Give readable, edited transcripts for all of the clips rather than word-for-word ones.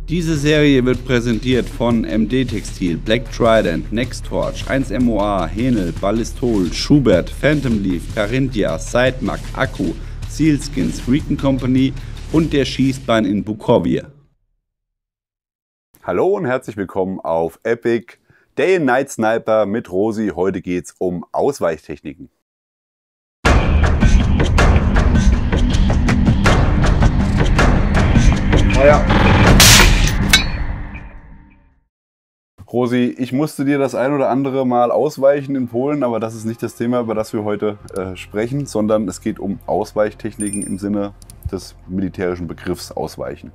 Diese Serie wird präsentiert von MD Textil, Black Trident, Nextorch, 1MOA, Henel, Ballistol, Schubert, Phantom Leaf, Carinthia, Sidemark, Akku, Sealskins, Recon Company und der Schießbein in Bukovje. Hallo und herzlich willkommen auf Epic Day and Night Sniper mit Rosi. Heute geht es um Ausweichtechniken. Ja. Rosi, ich musste dir das ein oder andere Mal ausweichen in Polen, aber das ist nicht das Thema, über das wir heute sprechen, sondern es geht um Ausweichtechniken im Sinne des militärischen Begriffs Ausweichen.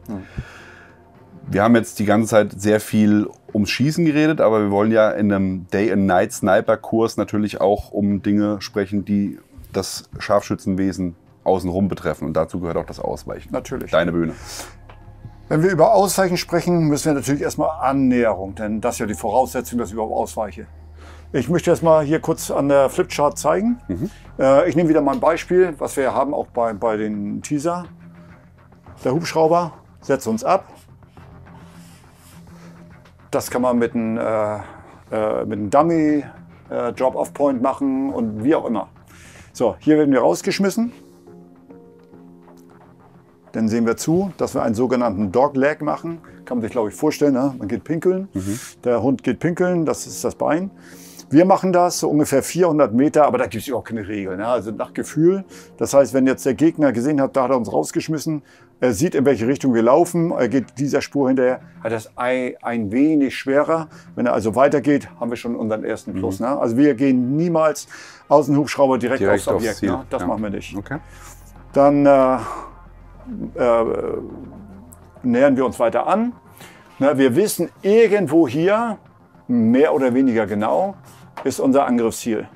Wir haben jetzt die ganze Zeit sehr viel ums Schießen geredet, aber wir wollen ja in einem Day-and-Night-Sniper-Kurs natürlich auch um Dinge sprechen, die das Scharfschützenwesen außenrum betreffen. Und dazu gehört auch das Ausweichen. Natürlich. Deine Bühne. Wenn wir über Ausweichen sprechen, müssen wir natürlich erstmal Annäherung, denn das ist ja die Voraussetzung, dass ich überhaupt ausweiche. Ich möchte erst mal hier kurz an der Flipchart zeigen. Ich nehme wieder mal ein Beispiel, was wir haben auch bei den Teaser. Der Hubschrauber setzt uns ab. Das kann man mit einem Dummy Drop-Off-Point machen und wie auch immer. So, hier werden wir rausgeschmissen. Dann sehen wir zu, dass wir einen sogenannten Dog-Leg machen. Kann man sich, glaube ich, vorstellen. Ne? Man geht pinkeln, der Hund geht pinkeln, das ist das Bein. Wir machen das so ungefähr 400 Meter, aber da gibt es überhaupt keine Regeln. Ne? Also nach Gefühl. Das heißt, wenn jetzt der Gegner gesehen hat, da hat er uns rausgeschmissen, er sieht, in welche Richtung wir laufen, er geht dieser Spur hinterher, hat das ein wenig schwerer. Wenn er also weitergeht, haben wir schon unseren ersten Plus. Ne? Also wir gehen niemals aus dem Hubschrauber direkt aufs Objekt. Ne? Das machen wir nicht. Okay. Dann nähern wir uns weiter an. Na, wir wissen, irgendwo hier, mehr oder weniger genau, ist unser Angriffsziel.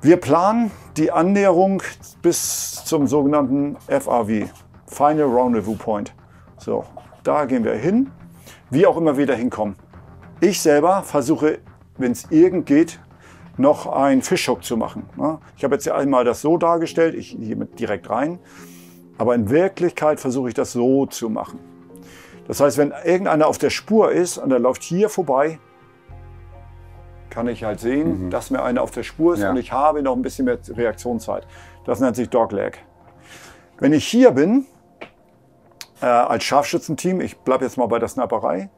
Wir planen die Annäherung bis zum sogenannten FRV, Final Rendezvous Point. So, da gehen wir hin, wie auch immer wir da hinkommen. Ich selber versuche, wenn es irgend geht, noch einen Fishhook zu machen. Ich habe jetzt ja einmal das so dargestellt, ich gehe direkt rein. Aber in Wirklichkeit versuche ich das so zu machen. Das heißt, wenn irgendeiner auf der Spur ist und er läuft hier vorbei, kann ich halt sehen, dass mir einer auf der Spur ist und ich habe noch ein bisschen mehr Reaktionszeit. Das nennt sich Dogleg. Wenn ich hier bin, als Scharfschützenteam, ich bleibe jetzt mal bei der Sniperei,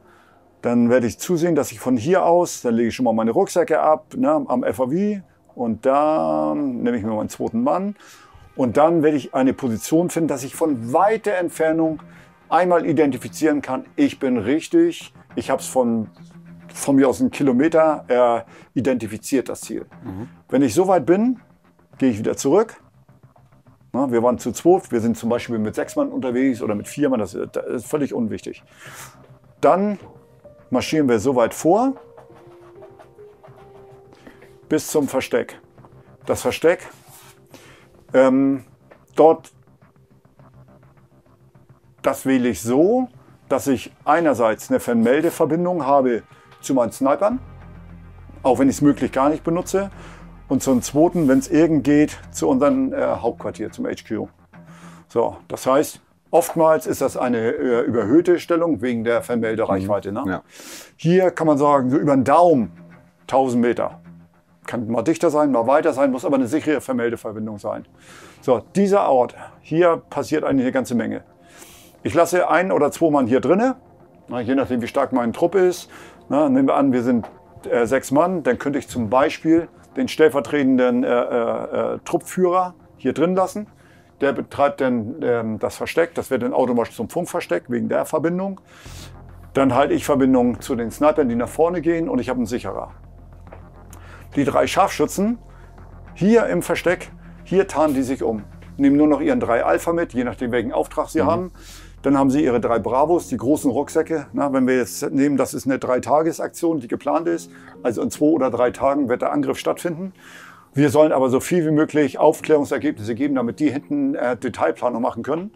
dann werde ich zusehen, dass ich von hier aus, dann lege ich schon mal meine Rucksäcke ab, ne, am FAV und dann nehme ich mir meinen zweiten Mann. Und dann werde ich eine Position finden, dass ich von weiter Entfernung einmal identifizieren kann, ich bin richtig, ich habe es von mir aus einen Kilometer identifiziert, das Ziel. Wenn ich so weit bin, gehe ich wieder zurück. Na, wir waren zu zweit, wir sind zum Beispiel mit 6 Mann unterwegs oder mit 4 Mann, das ist völlig unwichtig. Dann marschieren wir so weit vor, bis zum Versteck. Das Versteck, dort, das wähle ich so, dass ich einerseits eine Fernmeldeverbindung habe zu meinen Snipern, auch wenn ich es möglich gar nicht benutze, und zum zweiten, wenn es irgend geht, zu unserem Hauptquartier, zum HQ. So, das heißt, oftmals ist das eine überhöhte Stellung wegen der Fernmeldereichweite. Ne? Ja. Hier kann man sagen, so über den Daumen 1000 Meter. Kann mal dichter sein, mal weiter sein, muss aber eine sichere Vermeldeverbindung sein. So, dieser Ort, hier passiert eigentlich eine ganze Menge. Ich lasse 1 oder 2 Mann hier drinne, je nachdem wie stark mein Trupp ist. Na, nehmen wir an, wir sind 6 Mann, dann könnte ich zum Beispiel den stellvertretenden Truppführer hier drin lassen. Der betreibt dann das Versteck, das wird dann automatisch zum Funkversteck wegen der Verbindung. Dann halte ich Verbindung zu den Snipern, die nach vorne gehen, und ich habe einen Sicherer. Die 3 Scharfschützen hier im Versteck, hier tarnen die sich um. Nehmen nur noch ihren 3 Alpha mit, je nachdem welchen Auftrag sie haben. Dann haben sie ihre 3 Bravos, die großen Rucksäcke. Na, wenn wir jetzt nehmen, das ist eine 3-Tages-Aktion, die geplant ist. Also in 2 oder 3 Tagen wird der Angriff stattfinden. Wir sollen aber so viel wie möglich Aufklärungsergebnisse geben, damit die hinten Detailplanung machen können.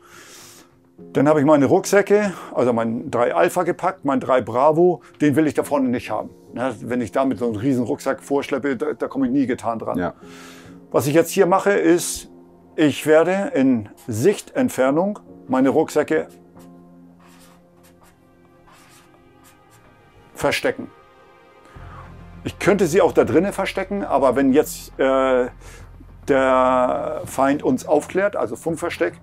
Dann habe ich meine Rucksäcke, also mein 3 Alpha gepackt, mein 3 Bravo, den will ich da vorne nicht haben. Ja, wenn ich da mit so einem riesen Rucksack vorschleppe, da komme ich nie getan dran. Ja. Was ich jetzt hier mache, ist, ich werde in Sichtentfernung meine Rucksäcke verstecken. Ich könnte sie auch da drinnen verstecken, aber wenn jetzt der Feind uns aufklärt, also Funkversteck,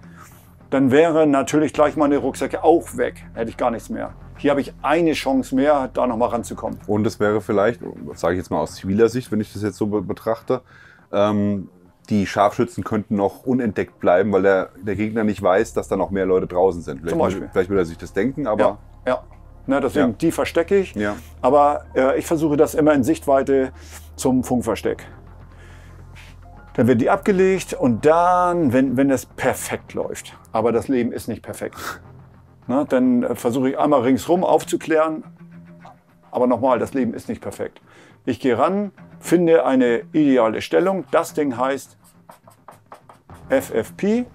dann wäre natürlich gleich meine Rucksäcke auch weg. Hätte ich gar nichts mehr. Hier habe ich eine Chance mehr, da noch mal ranzukommen. Und es wäre vielleicht, sage ich jetzt mal aus ziviler Sicht, wenn ich das jetzt so betrachte, die Scharfschützen könnten noch unentdeckt bleiben, weil der Gegner nicht weiß, dass da noch mehr Leute draußen sind. Vielleicht will er sich das denken, aber... Ja. Ne, deswegen, Ja. die verstecke ich. Ja. Aber ich versuche das immer in Sichtweite zum Funkversteck. Dann wird die abgelegt und dann, wenn das perfekt läuft, aber das Leben ist nicht perfekt, ne, dann versuche ich einmal ringsrum aufzuklären. Aber nochmal, das Leben ist nicht perfekt. Ich gehe ran, finde eine ideale Stellung. Das Ding heißt FFP.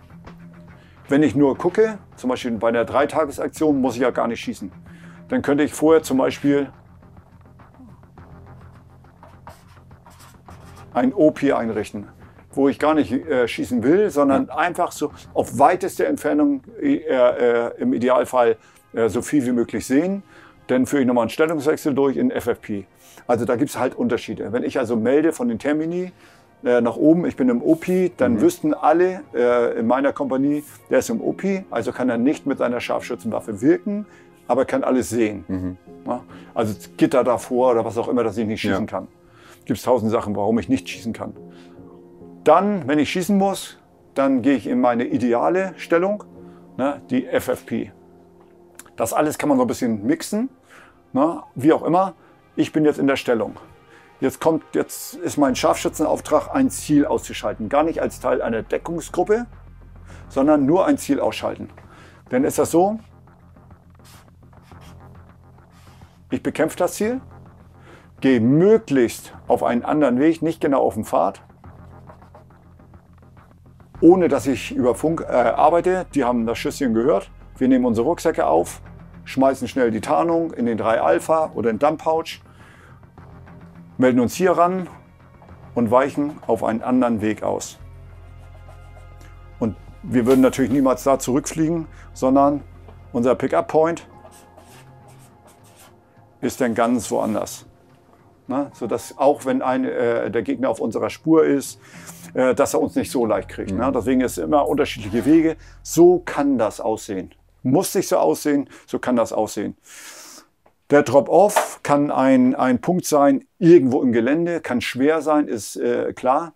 Wenn ich nur gucke, zum Beispiel bei der 3-Tages-Aktion, muss ich ja gar nicht schießen. Dann könnte ich vorher zum Beispiel ein OP einrichten, wo ich gar nicht schießen will, sondern einfach so auf weiteste Entfernung im Idealfall so viel wie möglich sehen. Dann führe ich nochmal einen Stellungswechsel durch in FFP. Also da gibt es halt Unterschiede. Wenn ich also melde von den Termini nach oben, ich bin im OP, dann wüssten alle in meiner Kompanie, der ist im OP, also kann er nicht mit seiner Scharfschützenwaffe wirken, aber kann alles sehen. Ja? Also Gitter davor oder was auch immer, dass ich nicht schießen kann. Gibt es 1000 Sachen, warum ich nicht schießen kann. Dann, wenn ich schießen muss, dann gehe ich in meine ideale Stellung, ne, die FFP. Das alles kann man so ein bisschen mixen, ne, wie auch immer. Ich bin jetzt in der Stellung. Jetzt ist mein Scharfschützenauftrag, ein Ziel auszuschalten. Gar nicht als Teil einer Deckungsgruppe, sondern nur ein Ziel ausschalten. Dann ist das so, ich bekämpfe das Ziel, gehe möglichst auf einen anderen Weg, nicht genau auf den Pfad, ohne dass ich über Funk arbeite. Die haben das Schüsschen gehört. Wir nehmen unsere Rucksäcke auf, schmeißen schnell die Tarnung in den 3 Alpha oder den Dump Pouch, melden uns hier ran und weichen auf einen anderen Weg aus. Und wir würden natürlich niemals da zurückfliegen, sondern unser Pick-up-Point ist dann ganz woanders. Na, sodass auch wenn der Gegner auf unserer Spur ist, dass er uns nicht so leicht kriegt. Ne? Deswegen ist es immer unterschiedliche Wege. So kann das aussehen. Muss nicht so aussehen, so kann das aussehen. Der Drop-Off kann ein Punkt sein, irgendwo im Gelände, kann schwer sein, ist klar.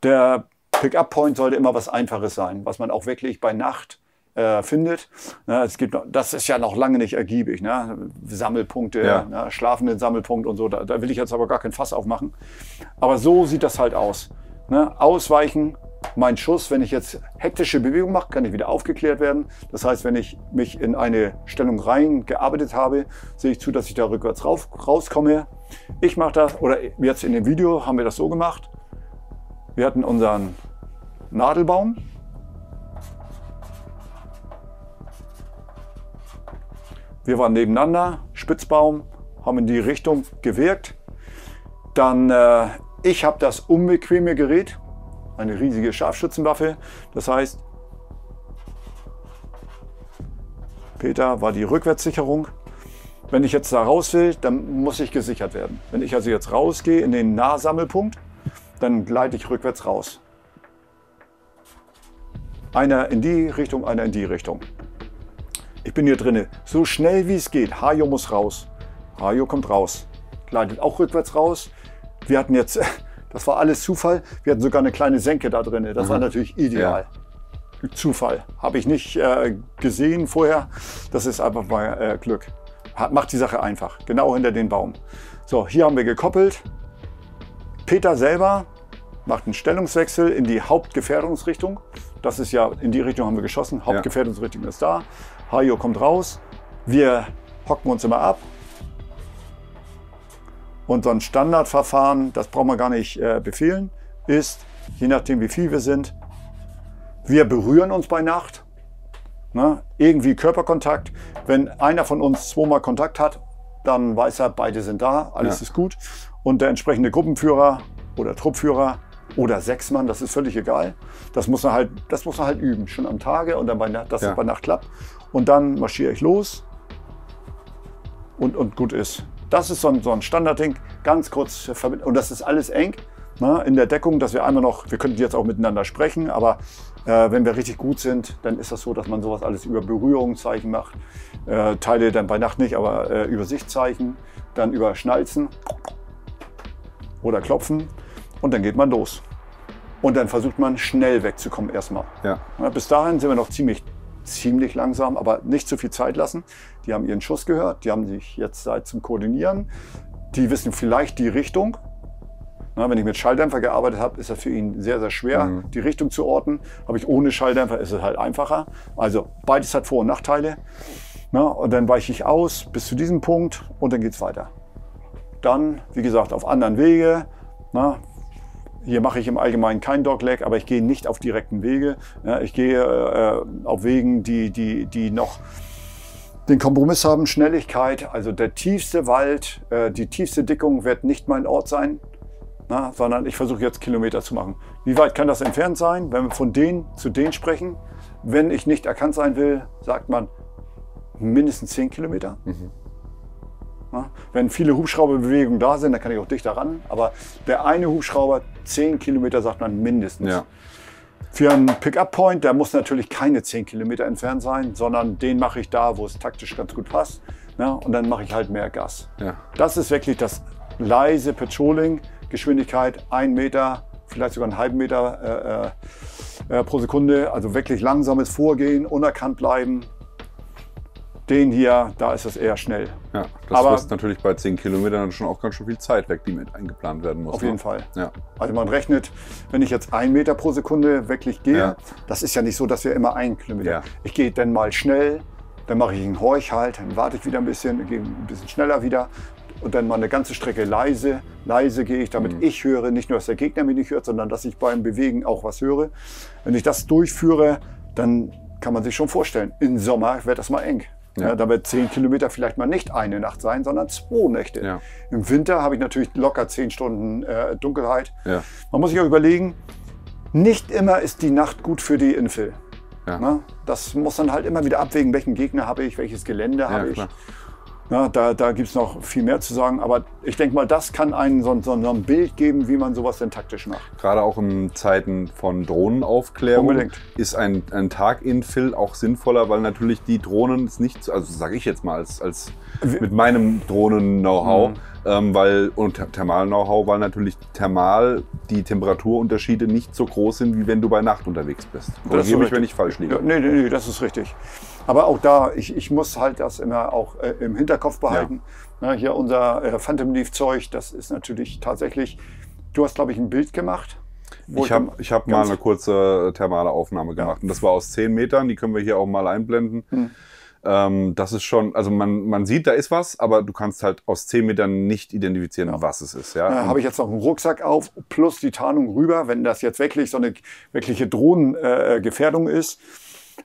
Der Pick-up-Point sollte immer was Einfaches sein, was man auch wirklich bei Nacht findet. Ja, das ist ja noch lange nicht ergiebig. Ne? Sammelpunkte, ne? Schlafenden Sammelpunkt und so. Da will ich jetzt aber gar kein Fass aufmachen. Aber so sieht das halt aus. Ne? Ausweichen, mein Schuss, wenn ich jetzt hektische Bewegung mache, kann ich wieder aufgeklärt werden. Das heißt, wenn ich mich in eine Stellung reingearbeitet habe, sehe ich zu, dass ich da rückwärts rauskomme. Ich mache das, oder jetzt in dem Video haben wir das so gemacht. Wir hatten unseren Nadelbaum. Wir waren nebeneinander, Spitzbaum, haben in die Richtung gewirkt. Dann, ich habe das unbequeme Gerät, eine riesige Scharfschützenwaffe. Das heißt, Peter war die Rückwärtssicherung. Wenn ich jetzt da raus will, dann muss ich gesichert werden. Wenn ich also jetzt rausgehe in den Nahsammelpunkt, dann gleite ich rückwärts raus. Einer in die Richtung, einer in die Richtung. Ich bin hier drinne, so schnell wie es geht. Hajo muss raus. Hajo kommt raus. Gleitet auch rückwärts raus. Wir hatten jetzt, das war alles Zufall, wir hatten sogar eine kleine Senke da drinne. Das war natürlich ideal. Ja. Zufall. Habe ich nicht gesehen vorher. Das ist einfach mal Glück. Macht die Sache einfach. Genau hinter den Baum. So, hier haben wir gekoppelt. Peter selber macht einen Stellungswechsel in die Hauptgefährdungsrichtung. Das ist ja, in die Richtung haben wir geschossen. Hauptgefährdungsrichtung ist da. Hajo kommt raus. Wir hocken uns immer ab. Und so ein Standardverfahren, das brauchen wir gar nicht befehlen, ist, je nachdem wie viel wir sind, wir berühren uns bei Nacht. Ne? Irgendwie Körperkontakt. Wenn einer von uns 2-mal Kontakt hat, dann weiß er, beide sind da, alles ist gut. Und der entsprechende Gruppenführer oder Truppführer oder 6 Mann, das ist völlig egal. Das muss man halt üben, schon am Tage und dann dass es bei Nacht klappt. Und dann marschiere ich los und gut ist. Das ist so ein Standardding, ganz kurz verbinden. Und das ist alles eng, ne, in der Deckung, dass wir einmal noch, wir könnten jetzt auch miteinander sprechen, aber wenn wir richtig gut sind, dann ist das so, dass man sowas alles über Berührungszeichen macht. Teile dann bei Nacht nicht, aber über Sichtzeichen, dann über Schnalzen oder Klopfen und dann geht man los. Und dann versucht man schnell wegzukommen erstmal. Ja. Ja, bis dahin sind wir noch ziemlich langsam, aber nicht zu viel Zeit lassen. Die haben ihren Schuss gehört, die haben sich jetzt Zeit zum Koordinieren. Die wissen vielleicht die Richtung. Na, wenn ich mit Schalldämpfer gearbeitet habe, ist das für ihn sehr, sehr schwer, die Richtung zu orten. Habe ich ohne Schalldämpfer, ist es halt einfacher. Also beides hat Vor- und Nachteile. Na, und dann weiche ich aus bis zu diesem Punkt und dann geht es weiter. Dann, wie gesagt, auf anderen Wege. Na, hier mache ich im Allgemeinen kein Dogleg, aber ich gehe nicht auf direkten Wege. Ja, ich gehe auf Wegen, die noch den Kompromiss haben, Schnelligkeit. Also der tiefste Wald, die tiefste Dickung wird nicht mein Ort sein. Na, sondern ich versuche jetzt Kilometer zu machen. Wie weit kann das entfernt sein, wenn wir von denen zu denen sprechen? Wenn ich nicht erkannt sein will, sagt man mindestens 10 Kilometer. Na, wenn viele Hubschrauberbewegungen da sind, dann kann ich auch dichter ran. Aber der eine Hubschrauber, 10 Kilometer sagt man mindestens. Ja. Für einen Pick-up-Point, der muss natürlich keine 10 Kilometer entfernt sein, sondern den mache ich da, wo es taktisch ganz gut passt. Na, und dann mache ich halt mehr Gas. Ja. Das ist wirklich das leise Patrolling. Geschwindigkeit 1 Meter, vielleicht sogar einen halben Meter pro Sekunde. Also wirklich langsames Vorgehen, unerkannt bleiben. Den hier, da ist es eher schnell. Ja, das frisst natürlich bei 10 Kilometern schon auch ganz schön viel Zeit weg, die mit eingeplant werden muss. Auf jeden Fall. Ja. Also man rechnet, wenn ich jetzt 1 Meter pro Sekunde wirklich gehe, das ist ja nicht so, dass wir immer 1 Kilometer. Ja. Ich gehe dann mal schnell, dann mache ich einen Horch halt, dann warte ich wieder ein bisschen, gehe ein bisschen schneller wieder. Und dann mal eine ganze Strecke leise gehe ich, damit ich höre, nicht nur, dass der Gegner mich nicht hört, sondern dass ich beim Bewegen auch was höre. Wenn ich das durchführe, dann kann man sich schon vorstellen, im Sommer wird das mal eng. Ja. Ja, da wird 10 Kilometer vielleicht mal nicht eine Nacht sein, sondern 2 Nächte. Ja. Im Winter habe ich natürlich locker 10 Stunden Dunkelheit. Ja. Man muss sich auch überlegen, nicht immer ist die Nacht gut für die Infill. Ja. Na, das muss dann halt immer wieder abwägen, welchen Gegner habe ich, welches Gelände habe ich. Klar. Ja, da gibt es noch viel mehr zu sagen, aber ich denke mal, das kann einen so ein Bild geben, wie man sowas denn taktisch macht. Gerade auch in Zeiten von Drohnenaufklärung Unbedingt. ist ein Tag-Infill auch sinnvoller, weil natürlich die Drohnen es nicht, also sage ich jetzt mal als mit meinem Drohnen-Know-how, und Thermal-Know-how, weil natürlich thermal die Temperaturunterschiede nicht so groß sind, wie wenn du bei Nacht unterwegs bist. Korrigiere mich, wenn ich falsch liege. Ja, nee, das ist richtig. Aber auch da, ich muss halt das immer auch im Hinterkopf behalten. Ja. Hier unser Phantom Leaf Zeug, das ist natürlich tatsächlich, du hast glaube ich ein Bild gemacht. Ich hab mal eine kurze thermale Aufnahme gemacht und das war aus 10 Metern, die können wir hier auch mal einblenden. Das ist schon, also man sieht, da ist was, aber du kannst halt aus 10 Metern nicht identifizieren, was es ist. Ja? Habe ich jetzt noch einen Rucksack auf, plus die Tarnung rüber, wenn das jetzt wirklich so eine wirkliche Drohnengefährdung ist.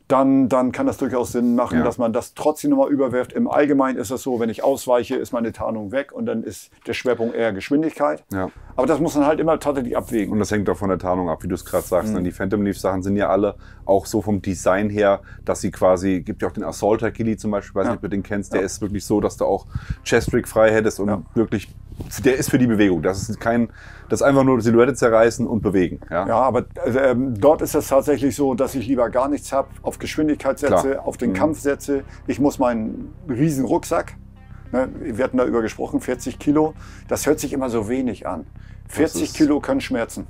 Dann kann das durchaus Sinn machen, dass man das trotzdem nochmal überwirft. Im Allgemeinen ist es so, wenn ich ausweiche, ist meine Tarnung weg und dann ist der Schwerpunkt eher Geschwindigkeit. Ja. Aber das muss man halt immer tatsächlich abwägen. Und das hängt auch von der Tarnung ab, wie du es gerade sagst. Die Phantom Leaf Sachen sind ja alle auch so vom Design her, dass sie quasi, gibt ja auch den Assaulter Gilly zum Beispiel, weiß nicht, ob du den kennst, der ist wirklich so, dass du auch Chest-Rig frei hättest und wirklich, der ist für die Bewegung. Das ist einfach nur Silhouette zerreißen und bewegen. Ja, aber dort ist es tatsächlich so, dass ich lieber gar nichts habe, auf Geschwindigkeit setze, auf den Kampf setze. Ich muss meinen riesen Rucksack, wir hatten darüber gesprochen, 40 Kilo, das hört sich immer so wenig an. 40 Kilo können schmerzen.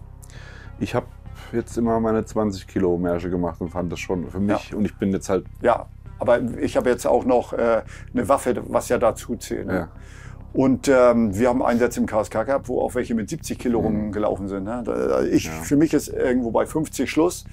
Ich habe jetzt immer meine 20 Kilo Märsche gemacht und fand das schon für mich. Und ich bin jetzt halt... Ja, aber ich habe jetzt auch noch eine Waffe, was ja dazu zählt. Ne? Ja. Und wir haben Einsätze im KSK gehabt, wo auch welche mit 70 Kilo rumgelaufen sind. Ne? Für mich ist irgendwo bei 50 Schluss.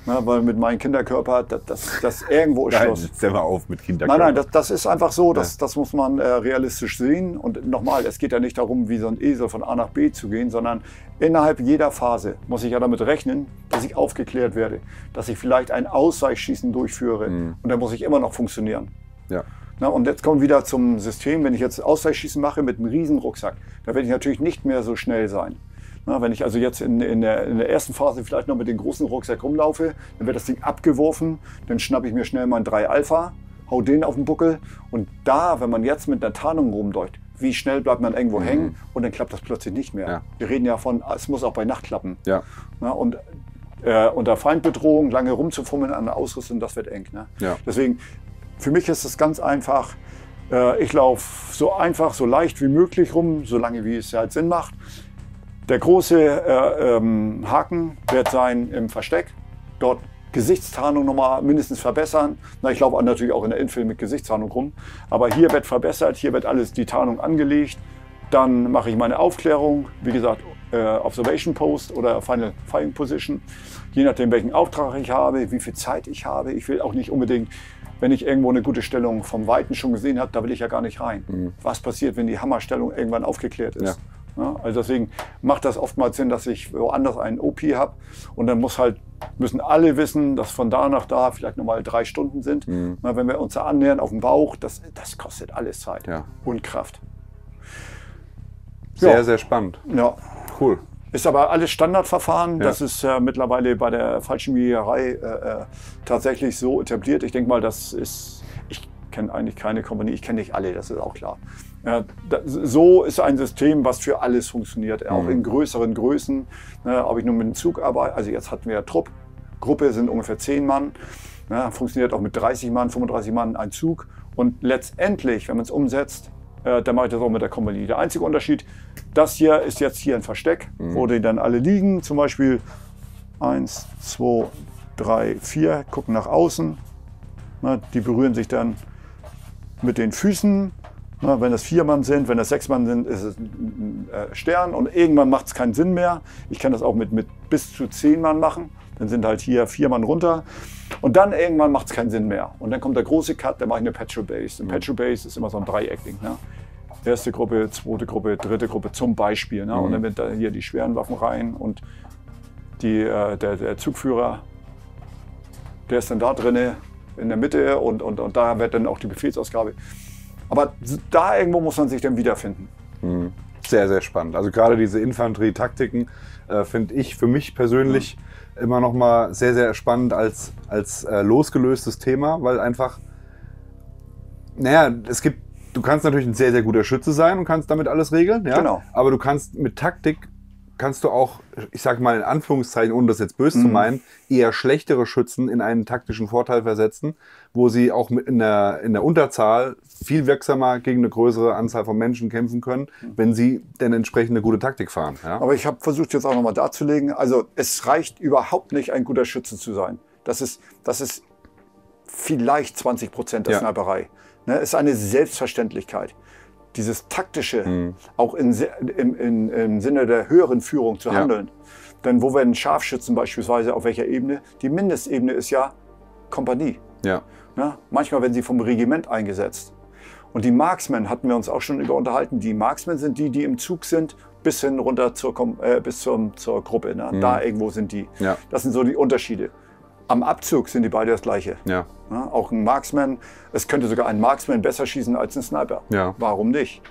Na, weil mit meinem Kinderkörper, das irgendwo ist Schluss. Jetzt mal auf mit Kinderkörper. Nein, das ist einfach so, das muss man realistisch sehen. Und nochmal, es geht ja nicht darum, wie so ein Esel von A nach B zu gehen, sondern innerhalb jeder Phase muss ich ja damit rechnen, dass ich aufgeklärt werde, dass ich vielleicht ein Ausweichschießen durchführe und dann muss ich immer noch funktionieren. Ja. Na, und jetzt kommen wir wieder zum System, wenn ich jetzt Ausweichschießen mache mit einem riesen Rucksack, da werde ich natürlich nicht mehr so schnell sein. Na, wenn ich also jetzt in der ersten Phase vielleicht noch mit dem großen Rucksack rumlaufe, dann wird das Ding abgeworfen, dann schnappe ich mir schnell meinen 3 Alpha, hau den auf den Buckel und da, wenn man jetzt mit einer Tarnung rumläuft, wie schnell bleibt man irgendwo hängen und dann klappt das plötzlich nicht mehr. Ja. Wir reden ja von, es muss auch bei Nacht klappen. Ja. Na, und unter Feindbedrohung lange rumzufummeln an der Ausrüstung, das wird eng. Ne? Ja. Deswegen, für mich ist es ganz einfach, ich laufe so einfach, so leicht wie möglich rum, solange wie es halt Sinn macht. Der große Haken wird sein im Versteck. Dort Gesichtstarnung nochmal mindestens verbessern. Na, ich laufe natürlich auch in der Infill mit Gesichtstarnung rum. Aber hier wird verbessert, hier wird alles die Tarnung angelegt. Dann mache ich meine Aufklärung, wie gesagt, Observation Post oder Final Firing Position. Je nachdem, welchen Auftrag ich habe, wie viel Zeit ich habe. Ich will auch nicht unbedingt, wenn ich irgendwo eine gute Stellung vom Weiten schon gesehen habe, da will ich ja gar nicht rein. Was passiert, wenn die Hammerstellung irgendwann aufgeklärt ist? Ja, also deswegen macht das oftmals Sinn, dass ich woanders einen OP habe. Und dann müssen alle wissen, dass von da nach da vielleicht nochmal 3 Stunden sind. Na, wenn wir uns da annähern auf dem Bauch, das kostet alles Zeit und Kraft. Sehr, sehr spannend. Ja. Cool. Ist aber alles Standardverfahren. Das ist mittlerweile bei der Fallschirmjägerei tatsächlich so etabliert. Ich denke mal, ich kenne eigentlich keine Kompanie, ich kenne nicht alle, das ist auch klar. So ist ein System, was für alles funktioniert, auch in größeren Größen. Ob ich nur mit dem Zug arbeite, also jetzt hatten wir Trupp, Gruppe sind ungefähr 10 Mann, funktioniert auch mit 30 Mann, 35 Mann ein Zug. Und letztendlich, wenn man es umsetzt, dann mache ich das auch mit der Kompanie. Der einzige Unterschied, das hier ist jetzt hier ein Versteck, wo die dann alle liegen. Zum Beispiel 1, 2, 3, 4, gucken nach außen. Die berühren sich dann mit den Füßen. Wenn das 4 Mann sind, wenn das 6 Mann sind, ist es ein Stern. Und irgendwann macht es keinen Sinn mehr. Ich kann das auch mit bis zu 10 Mann machen. Dann sind halt hier 4 Mann runter. Und dann irgendwann macht es keinen Sinn mehr. Und dann kommt der große Cut, dann mache ich eine Petrol Base. Eine Petrol Base ist immer so ein Dreieckding. Ne? Erste Gruppe, zweite Gruppe, dritte Gruppe zum Beispiel. Ne? Und dann wird da hier die schweren Waffen rein und der Zugführer, der ist dann da drinne in der Mitte und da wird dann auch die Befehlsausgabe. Aber da irgendwo muss man sich dann wiederfinden. Sehr, sehr spannend. Also gerade diese Infanterie-Taktiken finde ich für mich persönlich immer noch mal sehr, sehr spannend als losgelöstes Thema, weil einfach, du kannst natürlich ein sehr, sehr guter Schütze sein und kannst damit alles regeln, ja? Genau. Aber du kannst mit Taktik, kannst du auch, ich sage mal in Anführungszeichen, ohne das jetzt böse zu meinen, eher schlechtere Schützen in einen taktischen Vorteil versetzen, wo sie auch in der Unterzahl viel wirksamer gegen eine größere Anzahl von Menschen kämpfen können, wenn sie denn entsprechend eine gute Taktik fahren. Ja? Aber ich habe versucht jetzt auch nochmal darzulegen, also es reicht überhaupt nicht, ein guter Schütze zu sein. Das ist vielleicht 20% der Sniperei. Ne, ist eine Selbstverständlichkeit. Dieses Taktische, auch im Sinne der höheren Führung zu handeln. Denn wo werden Scharfschützen beispielsweise, auf welcher Ebene? Die Mindestebene ist ja Kompanie. Ja. Ne? Manchmal werden sie vom Regiment eingesetzt. Und die Marksmen hatten wir uns auch schon über unterhalten. Die Marksmen sind die im Zug sind, bis hin runter zur Gruppe. Ne? Da irgendwo sind die. Ja. Das sind so die Unterschiede. Am Abzug sind die beide das Gleiche. Ja. Ja, auch ein Marksman, es könnte sogar ein Marksman besser schießen als ein Sniper. Ja. Warum nicht?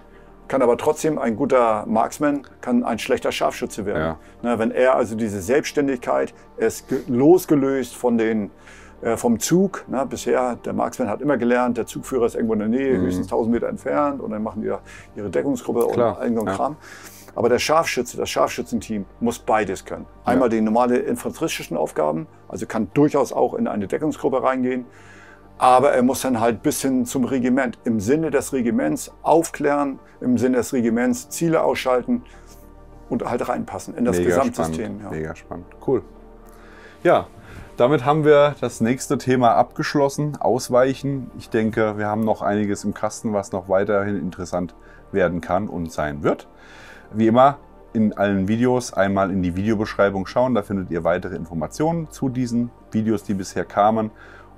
Kann aber trotzdem ein guter Marksman, kann ein schlechter Scharfschütze werden. Ja. Na, wenn er also diese Selbstständigkeit, er ist losgelöst vom Zug. Na, bisher, der Marksman hat immer gelernt, der Zugführer ist irgendwo in der Nähe, höchstens 1000 Meter entfernt und dann machen die ihre Deckungsgruppe und allen so einen Kram. Aber der Scharfschütze, das Scharfschützenteam muss beides können. Einmal die normale infanteristischen Aufgaben, also kann durchaus auch in eine Deckungsgruppe reingehen. Aber er muss dann halt bis hin zum Regiment, im Sinne des Regiments aufklären, im Sinne des Regiments Ziele ausschalten und halt reinpassen in das Gesamtsystem. Spannend. Mega spannend, cool. Ja, damit haben wir das nächste Thema abgeschlossen, Ausweichen. Ich denke, wir haben noch einiges im Kasten, was noch weiterhin interessant werden kann und sein wird. Wie immer in allen Videos einmal in die Videobeschreibung schauen, da findet ihr weitere Informationen zu diesen Videos, die bisher kamen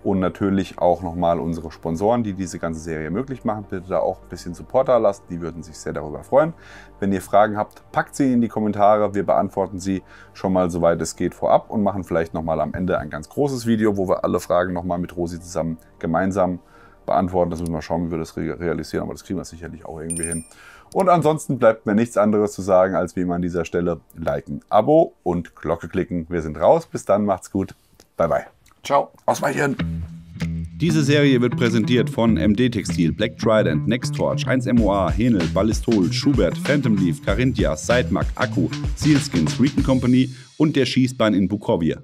und natürlich auch nochmal unsere Sponsoren, die diese ganze Serie möglich machen. Bitte da auch ein bisschen Support da lassen, die würden sich sehr darüber freuen. Wenn ihr Fragen habt, packt sie in die Kommentare, wir beantworten sie schon mal soweit es geht vorab und machen vielleicht nochmal am Ende ein ganz großes Video, wo wir alle Fragen nochmal mit Rosi zusammen gemeinsam beantworten. Das müssen wir schauen, wie wir das realisieren, aber das kriegen wir sicherlich auch irgendwie hin. Und ansonsten bleibt mir nichts anderes zu sagen, als wie immer an dieser Stelle liken, Abo und Glocke klicken. Wir sind raus. Bis dann, macht's gut. Bye, bye. Ciao. Ausweichen! Diese Serie wird präsentiert von MD Textil, Black Trident, Nextorch, 1MOA, Henel, Ballistol, Schubert, Phantom Leaf, Carinthia, Sidemark, Akku, Sealskins, Recon Company und der Schießbahn in Bukovje.